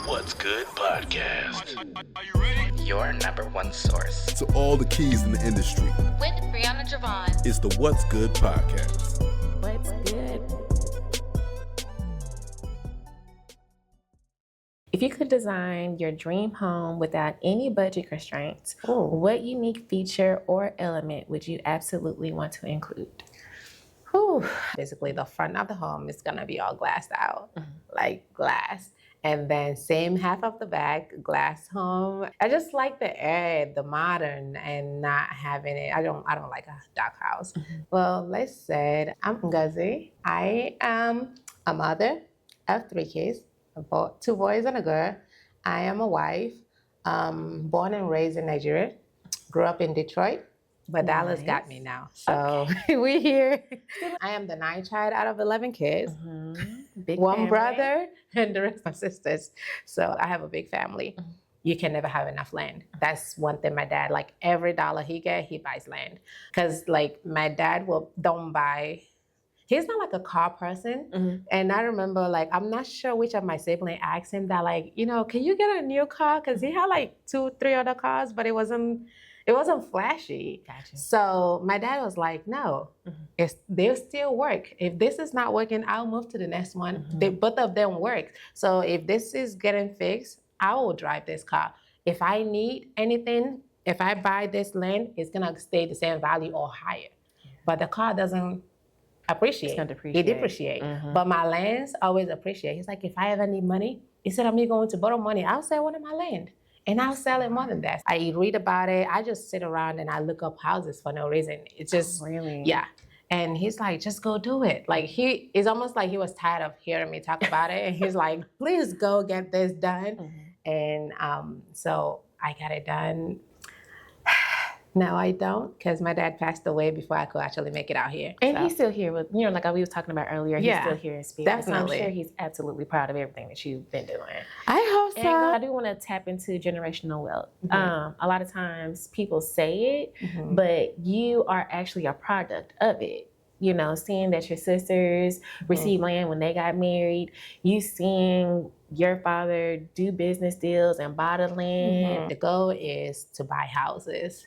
What's Good podcast. Are you ready? Your number one source to all the keys in the industry. With Brianna Javon. It's the What's Good podcast. What's good? If you could design your dream home without any budget constraints, what unique feature or element would you absolutely want to include? Basically, the front of the home is gonna be all glassed out, like glass. And then same half of the back, glass home. I just like the air, the modern, and not having it. I don't like a dark house. Well, let's say I'm Ngozi. I am a mother of 3 kids, 2 boys and a girl. I am a wife, born and raised in Nigeria, grew up in Detroit. But Dallas got me now. So we here. I am the 9th child out of 11 kids. Big 1 family. brother and the rest are sisters. So I have a big family. You can never have enough land. That's one thing my dad, like every dollar he get, he buys land. Cause like my dad don't buy, he's not like a car person. And I remember like, I'm not sure which of my siblings asked him that like, can you get a new car? Cause he had like 2, 3 other cars, but it wasn't flashy. Gotcha. So my dad was like, no, they'll still work. If this is not working, I'll move to the next one. Both of them work. So if this is getting fixed, I will drive this car. If I need anything, if I buy this land, it's gonna stay the same value or higher. But the car doesn't appreciate. It's gonna depreciate. It depreciate. But my lands always appreciate. He's like, if I ever need money, instead of me going to borrow money, I'll sell one of my land. And I'll sell it more than that. I read about it. I just sit around and I look up houses for no reason. It's just, really? Yeah. And he's like, just go do it. Like it's almost like he was tired of hearing me talk about it. And he's like, please go get this done. And so I got it done. No, I don't, because my dad passed away before I could actually make it out here. And So, he's still here with, like we was talking about earlier, he's Yeah, still here in spirit. definitely. So I'm sure he's absolutely proud of everything that you've been doing. I hope And I do want to tap into generational wealth. A lot of times people say it, but you are actually a product of it. Seeing that your sisters received land when they got married, you seeing your father do business deals and buy the land. The goal is to buy houses,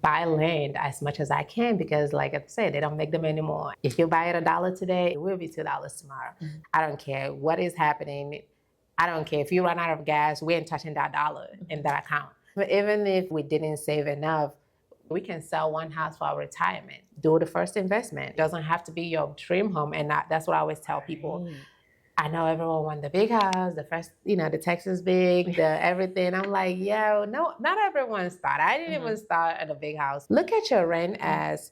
buy land as much as I can, because like I said, they don't make them anymore. If you buy it $1 today, it will be $2 tomorrow. I don't care what is happening. I don't care if you run out of gas, we ain't touching that dollar in that account. But even if we didn't save enough, we can sell one house for our retirement. Do the first investment. It doesn't have to be your dream home. And that's what I always tell people. I know everyone wants the big house, the first, the Texas big, the everything. I'm like, no, not everyone started. I didn't even start at a big house. Look at your rent as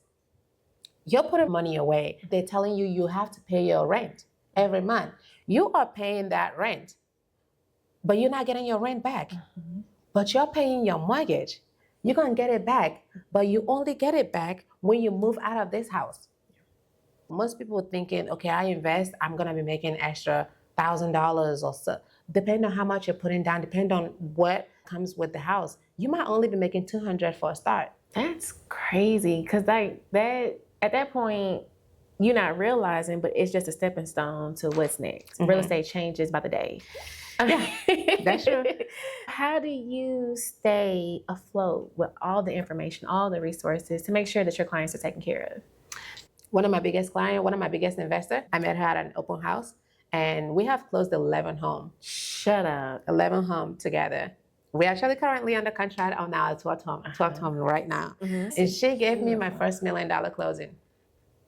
you're putting money away. They're telling you have to pay your rent every month. You are paying that rent, but you're not getting your rent back. But you're paying your mortgage. You're going to get it back, but you only get it back when you move out of this house. Most people are thinking, okay, I invest, I'm going to be making extra $1,000 or so. Depending on how much you're putting down, depending on what comes with the house, you might only be making $200 for a start. That's crazy, because that at that point, you're not realizing, but it's just a stepping stone to what's next. Real estate changes by the day. Yeah, that's true. How do you stay afloat with all the information, all the resources to make sure that your clients are taken care of? One of my biggest clients, one of my biggest investors, I met her at an open house, and we have closed 11 homes. Shut up. 11 homes together. We're actually currently under contract on our 12th home right now. And she gave me my first $1 million closing.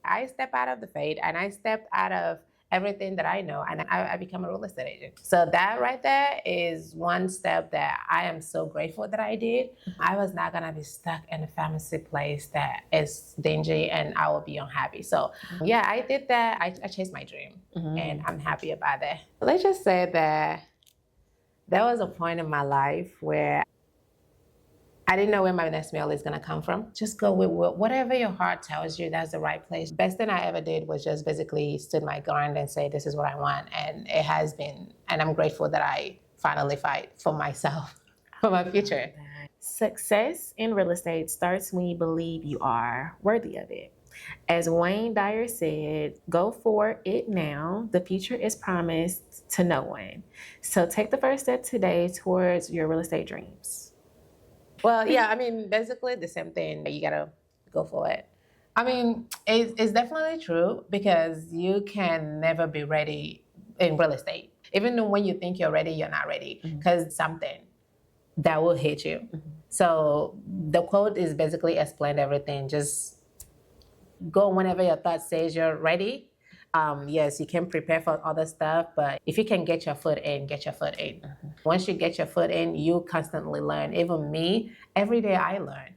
I stepped out of the fade and I stepped out of everything that I know, and I become a real estate agent. So that right there is one step that I am so grateful that I did. I was not gonna be stuck in a fantasy place that is dingy and I will be unhappy. So yeah, I did that. I chased my dream and I'm happy about that. Let's just say that there was a point in my life where I didn't know where my next meal is gonna come from. Just go with whatever your heart tells you that's the right place. Best thing I ever did was just basically stood my ground and say, this is what I want. And it has been, and I'm grateful that I finally fight for myself, for my future. Success in real estate starts when you believe you are worthy of it. As Wayne Dyer said, go for it now. The future is promised to no one. So take the first step today towards your real estate dreams. Well, yeah, I mean, basically the same thing. You gotta go for it. I mean, it's definitely true because you can never be ready in real estate. Even when you think you're ready, you're not ready because something that will hit you. So the quote is basically explained everything. Just go whenever your thought says you're ready. Yes, you can prepare for other stuff, but if you can get your foot in, get your foot in. Once you get your foot in, you constantly learn. Even me, every day I learn.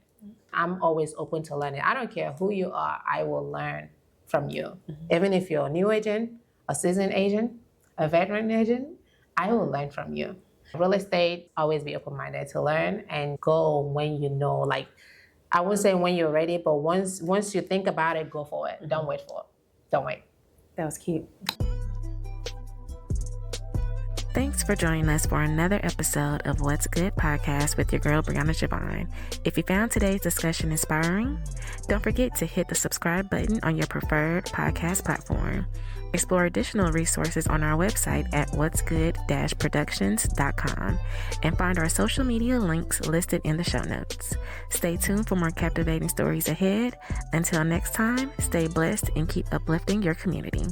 I'm always open to learning. I don't care who you are, I will learn from you. Even if you're a new agent, a seasoned agent, a veteran agent, I will learn from you. Real estate, always be open-minded to learn and go when you know, like, I wouldn't say when you're ready, but once you think about it, go for it. Don't wait for it. Don't wait. That was cute. Thanks for joining us for another episode of What's Good podcast with your girl, Brianna Javon. If you found today's discussion inspiring, don't forget to hit the subscribe button on your preferred podcast platform. Explore additional resources on our website at whatsgood-productions.com and find our social media links listed in the show notes. Stay tuned for more captivating stories ahead. Until next time, stay blessed and keep uplifting your community.